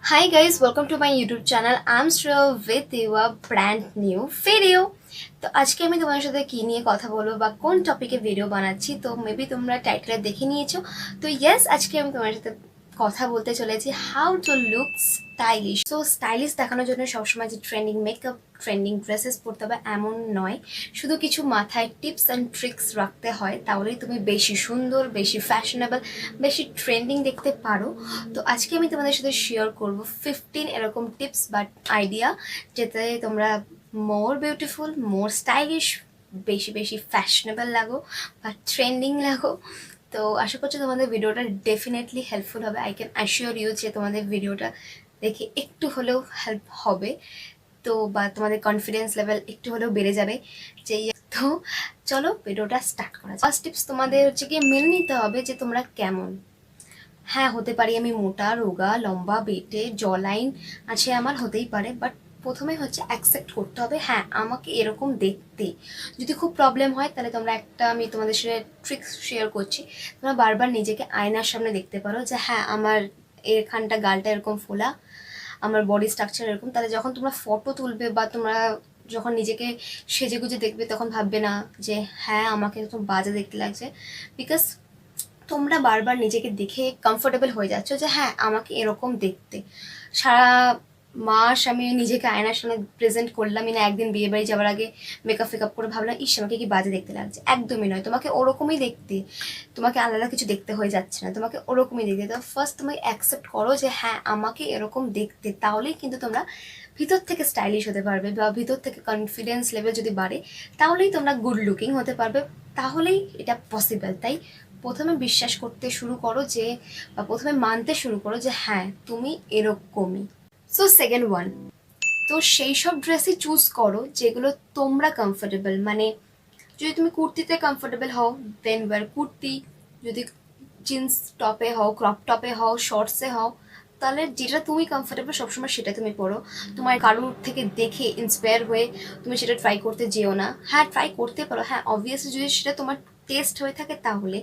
Hi guys, welcome to my YouTube channel. I'm Shreya with a brand new video. তো আজকে আমি তোমাদের সাথে কি নিয়ে কথা বলবো বা কোন টপিকে ভিডিও বানাচ্ছি তো মেবি তোমরা টাইটেলে দেখে নিয়েছো। তো ইয়েস, আজকে আমি তোমাদের সাথে কথা বলতে চলেছি how to look stylish. So stylish দেখানোর জন্য সবসময় যে ট্রেন্ডিং মেকআপ, ট্রেন্ডিং ড্রেসেস পরতে হবে এমন নয়, শুধু কিছু মাথায় টিপস অ্যান্ড ট্রিক্স রাখতে হয়, তাহলেই তুমি বেশি সুন্দর, বেশি ফ্যাশনেবল, বেশি ট্রেন্ডিং দেখতে পারো। তো আজকে আমি তোমাদের সাথে শেয়ার করব 15 এরকম টিপস বা আইডিয়া, যেতে তোমরা মোর বিউটিফুল, মোর স্টাইলিশ, বেশি বেশি ফ্যাশনেবল লাগো বা ট্রেন্ডিং লাগো। তো আশা করছি তোমাদের ভিডিওটা ডেফিনেটলি হেল্পফুল হবে। আই ক্যান অ্যাসিওর ইউ যে তোমাদের ভিডিওটা দেখে একটু হলেও হেল্প হবে, তো বা তোমাদের কনফিডেন্স লেভেল একটু হলেও বেড়ে যাবে। যে তো চলো ভিডিওটা স্টার্ট করা যাক। ফার্স্ট টিপস, তোমাদের হচ্ছে কি মেনে নিতে হবে যে তোমরা কেমন। হ্যাঁ, হতে পারি আমি মোটা, রোগা, লম্বা, বেটে, জ লাইন আছে আমার, হতেই পারে, বাট প্রথমে হচ্ছে অ্যাকসেপ্ট করতে হবে হ্যাঁ আমাকে এরকম দেখতে। যদি খুব প্রবলেম হয় তাহলে তোমরা একটা, আমি তোমাদের সাথে ট্রিক্স শেয়ার করছি, তোমরা বারবার নিজেকে আয়নার সামনে দেখতে পারো যে হ্যাঁ আমার এখানটা গালটা এরকম ফোলা, আমার বডি স্ট্রাকচার এরকম। তাহলে যখন তোমরা ফটো তুলবে বা তোমরা যখন নিজেকে সেজে গুজে দেখবে তখন ভাববে না যে হ্যাঁ আমাকে একদম বাজে দেখতে লাগছে, বিকজ তোমরা বারবার নিজেকে দেখে কমফোর্টেবল হয়ে যাচ্ছ যে হ্যাঁ আমাকে এরকম দেখতে। সারা মাস আমি নিজেকে আয়নার সামনে প্রেজেন্ট করলামই না, একদিন বিয়ে বাড়ি যাওয়ার আগে মেকআপ ফেকআপ করে ভাবলাম ইস আমাকে কি বাজে দেখতে লাগছে। একদমই নয়, তোমাকে ওরকমই দেখতে, তোমাকে আলাদা কিছু দেখতে হয়ে যাচ্ছে না, তোমাকে ওরকমই দেখতে। তো ফার্স্ট তুমি অ্যাকসেপ্ট করো যে হ্যাঁ আমাকে এরকম দেখতে, তাহলেই কিন্তু তোমরা ভিতর থেকে স্টাইলিশ হতে পারবে বা ভিতর থেকে কনফিডেন্স লেভেল যদি বাড়ে তাহলেই তোমরা গুড লুকিং হতে পারবে, তাহলেই এটা পসিবল। তাই প্রথমে বিশ্বাস করতে শুরু করো যে, বা প্রথমে মানতে শুরু করো যে হ্যাঁ তুমি এরকমই। সো সেকেন্ড ওয়ান, তো সেই সব ড্রেসই চুজ করো যেগুলো তোমরা কমফোর্টেবল, মানে যদি তুমি কুর্তিতে কমফোর্টেবল হও দেন ওয়ার কুর্তি, যদি জিন্স টপে হও, ক্রপ টপে হও, শর্টসে হও, তাহলে যেটা তুমি কমফোর্টেবল সবসময় সেটা তুমি পরো। তোমার কারোর থেকে দেখে ইন্সপায়ার হয়ে তুমি সেটা ট্রাই করতে যেও না। হ্যাঁ ট্রাই করতে পারো, হ্যাঁ অবভিয়াসলি যদি সেটা তোমার টেস্ট হয়ে থাকে তাহলে।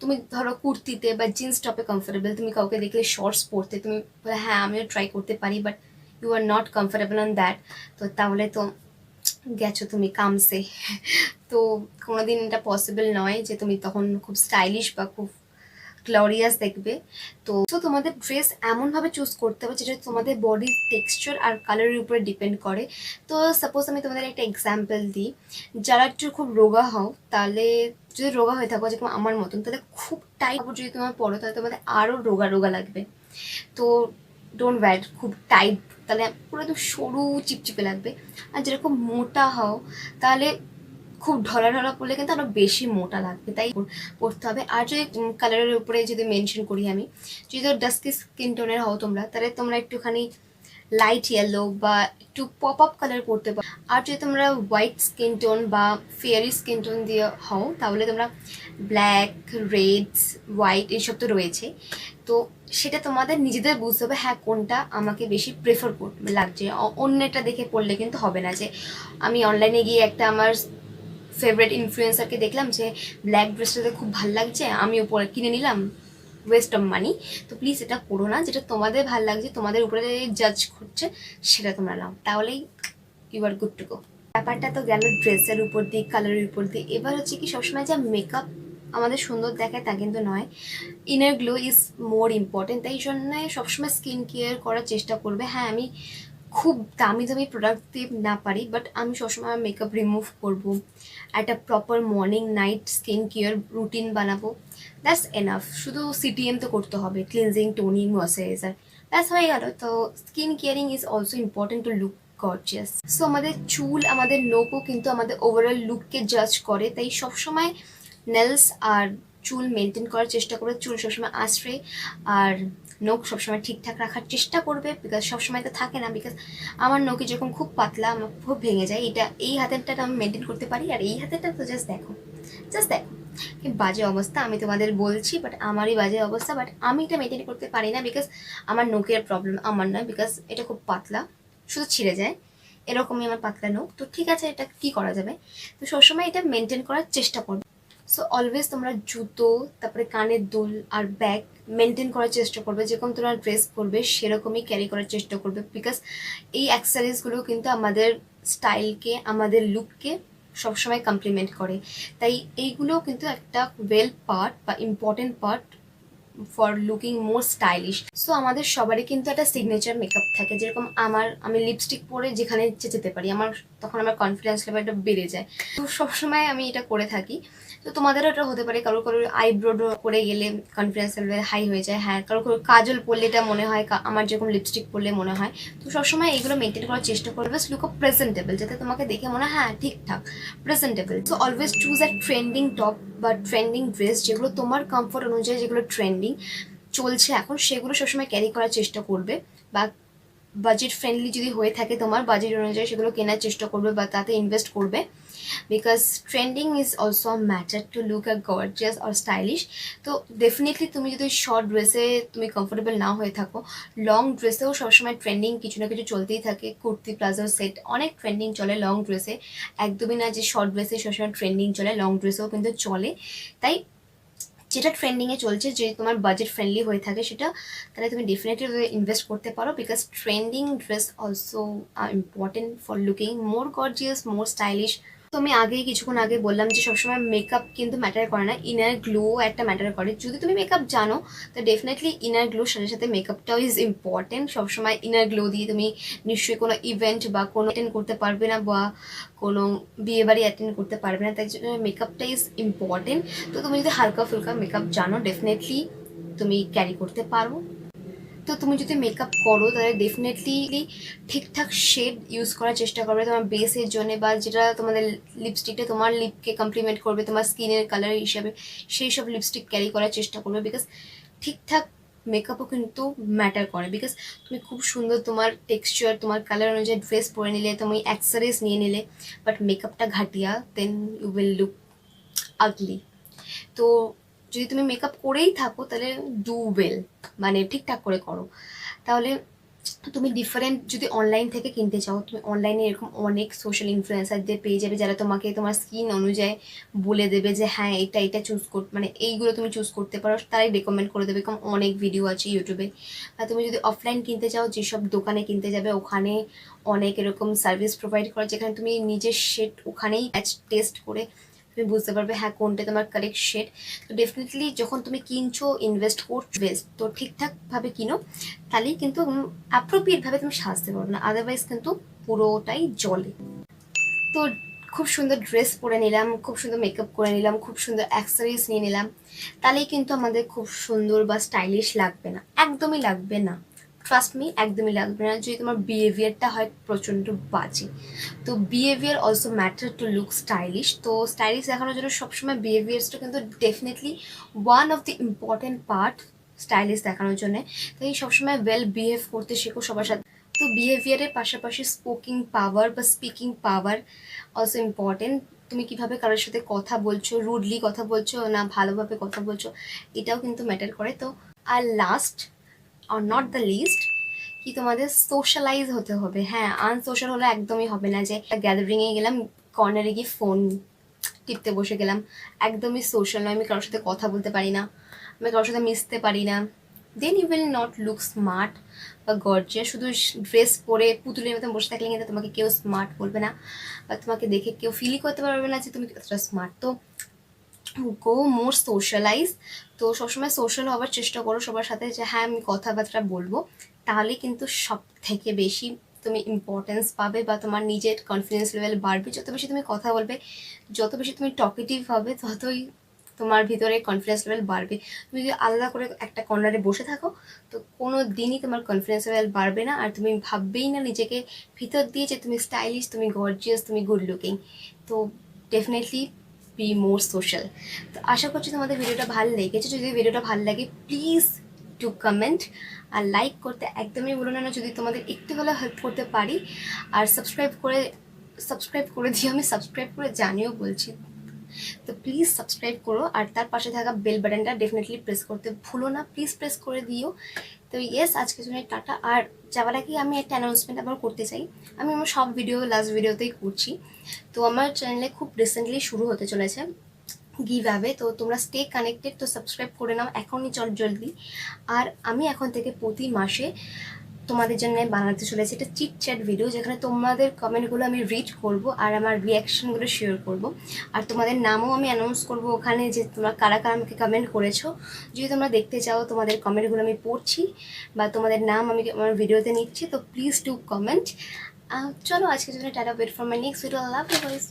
তুমি ধরো কুর্তিতে বা জিন্স টপে কমফোর্টেবল, তুমি কাউকে দেখলে শর্টস পরতে তুমি বলে হ্যাঁ আমিও ট্রাই করতে পারি, but you are not comfortable on that, তো তাহলে তো গেছো তুমি কামসে। তো কোনোদিন এটা পসিবল নয় যে তুমি তখন খুব স্টাইলিশ বা খুব গ্লোরিয়াস দেখবে। তো তোমাদের ড্রেস এমনভাবে চুজ করতে হবে যেটা তোমাদের বডির টেক্সচার আর কালারের উপরে ডিপেন্ড করে। তো সাপোজ আমি তোমাদের একটা এক্সাম্পল দিই, যারা একটু খুব রোগা হও, তাহলে যদি রোগা হয়ে থাকো যেরকম আমার মতন, তাহলে খুব টাইট কাপড় যদি তোমার পরো তাহলে তোমাদের আরও রোগা রোগা লাগবে। তো ডোন্ট ওয়্যার খুব টাইট, তাহলে পুরো একদম সরু চিপচিপে লাগবে। আর যেরকম মোটা হও তাহলে খুব ঢলা ঢলা পড়লে কিন্তু আরো বেশি মোটা লাগবে, তাই পড়তে হবে। আর যদি কালারের উপরে যদি মেনশন করি আমি, যদি ডাস্কি স্কিন টোনের হও তোমরা, তাহলে তোমরা একটুখানি লাইট ইয়েলো বা একটু পপ আপ কালার পরতে পারো। আর যদি তোমরা হোয়াইট স্কিন টোন বা ফেয়ারি স্কিন টোন দিয়ে হও তাহলে তোমরা ব্ল্যাক, রেড, হোয়াইট এইসব তো রয়েছে। তো সেটা তোমাদের নিজেদের বুঝতে হবে হ্যাঁ কোনটা আমাকে বেশি প্রেফার লাগছে। অন্যটা দেখে পড়লে কিন্তু হবে না যে আমি অনলাইনে গিয়ে একটা আমার ফেভারিট ইনফ্লুয়েন্সারকে দেখলাম যে ব্ল্যাক ড্রেসটাতে খুব ভালো লাগছে, আমিও পরে কিনে নিলাম, ওয়েস্ট অফ মানি। তো প্লিজ এটা করো না, যেটা তোমাদের ভালো লাগছে, তোমাদের উপরে জাজ করছে সেটা তোমরা নাও, তাহলেই you are good to go. ব্যাপারটা তো গেল ড্রেসের উপর দিয়ে, কালারের উপর দিয়ে। এবার হচ্ছে কি সবসময় যা মেকআপ আমাদের সুন্দর দেখায় তা কিন্তু নয়, inner glow is more important. তাই জন্য সবসময় স্কিন কেয়ার করার চেষ্টা করবে। হ্যাঁ আমি খুব দামি দামি প্রোডাক্ট দিয়ে না পারি, বাট আমি সবসময় মেকআপ রিমুভ করবো, একটা proper morning night skin care routine বানাবো, দ্যাটস এনাফ। শুধু সিটিএম তো করতে হবে, ক্লিনজিং, টোনিং, ময়শ্চারাইজার, ব্যাস হয়ে গেল। তো skin caring is also important to look gorgeous. So আমাদের চুল, আমাদের নোকও কিন্তু আমাদের ওভারঅল লুককে জাজ করে, তাই সবসময় নেলস আর চুল মেনটেন করার চেষ্টা করবে। চুল সবসময় আশ্রয় আর নোখ সবসময় ঠিকঠাক রাখার চেষ্টা করবে, বিকজ সবসময় তো থাকে না। বিকজ আমার নোকে যখন খুব পাতলা আমার খুব ভেঙে যায়, এটা এই হাতেরটা আমি মেনটেন করতে পারি, আর এই হাতেরটা তো জাস্ট দেখো, জাস্ট দেখো কি বাজে অবস্থা। আমি তোমাদের বলছি বাট আমারই বাজে অবস্থা, বাট আমি এটা মেনটেন করতে পারি না বিকজ আমার নোকের প্রবলেম, আমার নয়, বিকজ এটা খুব পাতলা, শুধু ছিঁড়ে যায়, এরকমই আমার পাতলা নোক। তো ঠিক আছে, এটা কি করা যাবে, তো সবসময় এটা মেনটেন করার চেষ্টা করবে। সো অলওয়েজ তোমরা জুতো, তারপরে কানের দুল আর ব্যাগ মেনটেন করার চেষ্টা করবে, যেরকম তোমরা ড্রেস পরবে সেরকমই ক্যারি করার চেষ্টা করবে, বিকজ এই অ্যাক্সেসরিজগুলো কিন্তু আমাদের স্টাইলকে, আমাদের লুককে সবসময় কমপ্লিমেন্ট করে। তাই এইগুলো কিন্তু একটা ওয়েল পার্ট বা important part for looking more stylish. So আমাদের সবারই কিন্তু একটা সিগনেচার মেকআপ থাকে, যেরকম আমি লিপস্টিক পরে যেখানে ইচ্ছে যেতে পারি, তখন আমার কনফিডেন্স লেভেলটা বেড়ে যায়। তো সবসময় আমি এটা করে থাকি। তো তোমাদেরও এটা হতে পারে, কারোর আইব্রো করে গেলে কনফিডেন্স লেভেল হাই হয়ে যায়, হ্যাঁ কারোর কাজল পরলে এটা মনে হয়, আমার যেরকম লিপস্টিক পরলে মনে হয়। তো সবসময় এগুলো মেনটেন করার চেষ্টা করবে, লুক অফ প্রেজেন্টেবল, যাতে তোমাকে দেখে মনে হয় হ্যাঁ ঠিকঠাক presentable. So always choose a trending top বা ট্রেন্ডিং ড্রেস, যেগুলো তোমার কমফোর্ট অনুযায়ী, যেগুলো ট্রেন্ডিং চলছে এখন, সেগুলো সবসময় ক্যারি করার চেষ্টা করবে। বা বাজেট ফ্রেন্ডলি যদি হয়ে থাকে, তোমার বাজেট অনুযায়ী সেগুলো কেনার চেষ্টা করবে বা তাতে ইনভেস্ট করবে, because trending is also matter to look a gorgeous or stylish. তো ডেফিনেটলি তুমি যদি শর্ট ড্রেসে তুমি কমফোর্টেবল না হয়ে থাকো, লং ড্রেসেও সবসময় ট্রেন্ডিং কিছু না কিছু চলতেই থাকে। কুর্তি, প্লাজো সেট অনেক ট্রেন্ডিং চলে লং ড্রেসে, একদমই না যে শর্ট ড্রেসে সবসময় ট্রেন্ডিং চলে, লং ড্রেসেও কিন্তু চলে। তাই যেটা ট্রেন্ডিংয়ে চলছে, যে তোমার বাজেট ফ্রেন্ডলি হয়ে থাকে সেটা, তাহলে তুমি ডেফিনেটলি ইনভেস্ট করতে পারো, because trending dress also important for looking more gorgeous, more stylish. তো আমি কিছুক্ষণ আগে বললাম যে সবসময় মেকআপ কিন্তু ম্যাটার করে না, ইনার গ্লো একটা ম্যাটার করে। যদি তুমি মেকআপ জানো তো ডেফিনেটলি ইনার গ্লোর সাথে সাথে মেকআপটাও ইজ ইম্পর্টেন্ট। সবসময় ইনার গ্লো দিয়ে তুমি নিশ্চয়ই কোনো ইভেন্ট বা কোনো অ্যাটেন্ড করতে পারবে না, বা কোনো বিয়ে বাড়ি অ্যাটেন্ড করতে পারবে না, তাই জন্য মেকআপটা ইজ ইম্পর্টেন্ট। তো তুমি যদি হালকা ফুলকা মেকআপ জানো, ডেফিনেটলি তুমি ক্যারি করতে পারো। তো তুমি যদি মেকআপ করো তাহলে ডেফিনেটলি ঠিকঠাক শেড ইউজ করার চেষ্টা করবে তোমার বেসের জন্য, বা যেটা তোমাদের লিপস্টিকটা তোমার লিপকে কমপ্লিমেন্ট করবে তোমার স্কিনের কালার হিসাবে, সেই সব লিপস্টিক ক্যারি করার চেষ্টা করবে, বিকজ ঠিকঠাক মেকআপও কিন্তু ম্যাটার করে। বিকজ তুমি খুব সুন্দর তোমার টেক্সচার, তোমার কালার অনুযায়ী ড্রেস পরে নিলে, তুমি অ্যাক্সেসরিজ নিয়ে নিলে, বাট মেকআপটা ঘাটিয়া, দেন ইউ উইল লুক আগলি। তো যদি তুমি মেকআপ করেই থাকো তাহলে ডু ওয়েল, মানে ঠিকঠাক করে করো। তাহলে তুমি ডিফারেন্ট, যদি অনলাইন থেকে কিনতে চাও, তুমি অনলাইনে এরকম অনেক সোশ্যাল ইনফ্লুয়েন্সারদের পেয়ে যাবে, যারা তোমাকে তোমার স্কিন অনুযায়ী বলে দেবে যে হ্যাঁ এটা চুজ কর, মানে এইগুলো তুমি চুজ করতে পারো, তারাই রেকমেন্ড করে দেবে। এরকম অনেক ভিডিও আছে ইউটিউবে। আর তুমি যদি অফলাইন কিনতে চাও, যেসব দোকানে কিনতে যাবে, ওখানে অনেক এরকম সার্ভিস প্রোভাইড করে, যেখানে তুমি নিজের শেড ওখানেই টেস্ট করে তুমি বুঝতে পারবে হ্যাঁ কোনটা তোমার কারেক্ট শেড। তো ডেফিনেটলি যখন তুমি কিনছো, ইনভেস্ট করছো, বেস্ট তো ঠিকঠাকভাবে কিনো, তাহলেই কিন্তু অ্যাপ্রোপ্রিয়েটভাবে তুমি সাজতে পারবে না, আদারওয়াইজ কিন্তু পুরোটাই জলে। তো খুব সুন্দর ড্রেস পরে নিলাম, খুব সুন্দর মেকআপ করে নিলাম, খুব সুন্দর অ্যাক্সেসরিজ নিয়ে নিলাম, তাহলেই কিন্তু আমাদের খুব সুন্দর বা স্টাইলিশ লাগবে না, একদমই লাগবে না। ট্রাস্ট মি, একদমই লাগবে না যদি তোমার বিহেভিয়ারটা হয় প্রচণ্ড বাজে। তো behaviour also matter to look stylish. তো স্টাইলিশ দেখানোর জন্য সবসময় বিহেভিয়ার্সটা কিন্তু definitely one of the important part stylish দেখানোর জন্য। তাই সবসময় ওয়েল বিহেভ করতে শেখো সবার সাথে। তো বিহেভিয়ারের পাশাপাশি স্পিকিং পাওয়ার অলসো ইম্পর্টেন্ট। তুমি কিভাবে কারোর সাথে কথা বলছো, রুডলি কথা বলছো না ভালোভাবে কথা বলছো, এটাও কিন্তু ম্যাটার করে। তো আর লাস্ট আর নট দ্য লিস্ট, কি তোমাদের সোশ্যালাইজ হতে হবে। হ্যাঁ, আনসোশ্যাল হলে একদমই হবে না, যে গ্যাদারিংয়ে গেলাম, কর্নারে গিয়ে ফোন টিপতে বসে গেলাম, একদমই সোশ্যাল নয়। আমি কারোর সাথে কথা বলতে পারি না, আমি কারোর সাথে মিশতে পারি না, then you will not look smart বা গর্জিয়াস। শুধু ড্রেস পরে পুতুলের মতন বসে থাকলে কিন্তু তোমাকে কেউ স্মার্ট বলবে না, বা তোমাকে দেখে কেউ ফিলই করতে পারবে না যে তুমি কতটা স্মার্ট। তো গো মোর সোশ্যালাইজ। তো সবসময় সোশ্যাল হওয়ার চেষ্টা করো সবার সাথে, যে হ্যাঁ আমি কথাবার্তা বলবো, তাহলে কিন্তু সব থেকে বেশি তুমি ইম্পর্টেন্স পাবে, বা তোমার নিজের কনফিডেন্স লেভেল বাড়বে। যত বেশি তুমি কথা বলবে, যত বেশি তুমি টকেটিভ হবে, ততই তোমার ভিতরে কনফিডেন্স লেভেল বাড়বে। তুমি যদি আলাদা করে একটা কর্নারে বসে থাকো, তো কোনো দিনই তোমার কনফিডেন্স লেভেল বাড়বে না, আর তুমি ভাববেই না নিজেকে ভিতর দিয়ে যে তুমি স্টাইলিশ, তুমি গর্জিয়াস, তুমি গুড লুকিং। তো ডেফিনেটলি বি মোর সোশ্যাল। তো আশা করছি তোমাদের ভিডিওটা ভালো লেগেছে। যদি ভিডিওটা ভালো লাগে প্লিজ টু কমেন্ট আর লাইক করতে একদমই ভুলো না, যদি তোমাদের একটু হলেও হেল্প করতে পারি। আর সাবস্ক্রাইব করে দিও, আমি সাবস্ক্রাইব করে জানিও বলছি। তো প্লিজ সাবস্ক্রাইব করো, আর তার পাশে থাকা বেল বাটনটা ডেফিনেটলি প্রেস করতে ভুলো না, প্লিজ প্রেস করে দিও। তো ইয়েস, আজকের জন্য টাটা। আর যাওয়ার আগে আমি একটা অ্যানাউন্সমেন্ট আবার করতে চাই। আমি আমার সব লাস্ট ভিডিওতেই করছি। তো আমার চ্যানেলে খুব রিসেন্টলি শুরু হতে চলেছে গিভ অ্যাওয়ে। তো তোমরা স্টে কানেক্টেড, তো সাবস্ক্রাইব করে নাও এখনই জলদি। আর আমি এখন থেকে প্রতি মাসে তোমাদের জন্য বানাতে চলেছি একটা চিট চ্যাট ভিডিও, যেখানে তোমাদের কমেন্টগুলো আমি রিড করব আর আমার রিয়াকশনগুলো শেয়ার করব। আর তোমাদের নামও আমি অ্যানাউন্স করব ওখানে, যে তোমরা কারা কারা আমাকে কমেন্ট করেছো। যদি তোমরা দেখতে চাও তোমাদের কমেন্টগুলো আমি পড়ছি বা তোমাদের নাম আমি আমার ভিডিওতে নিচ্ছি, তো প্লিজ ডু কমেন্ট। চলো আজকের জন্য tata, wait for my next video. Love you guys.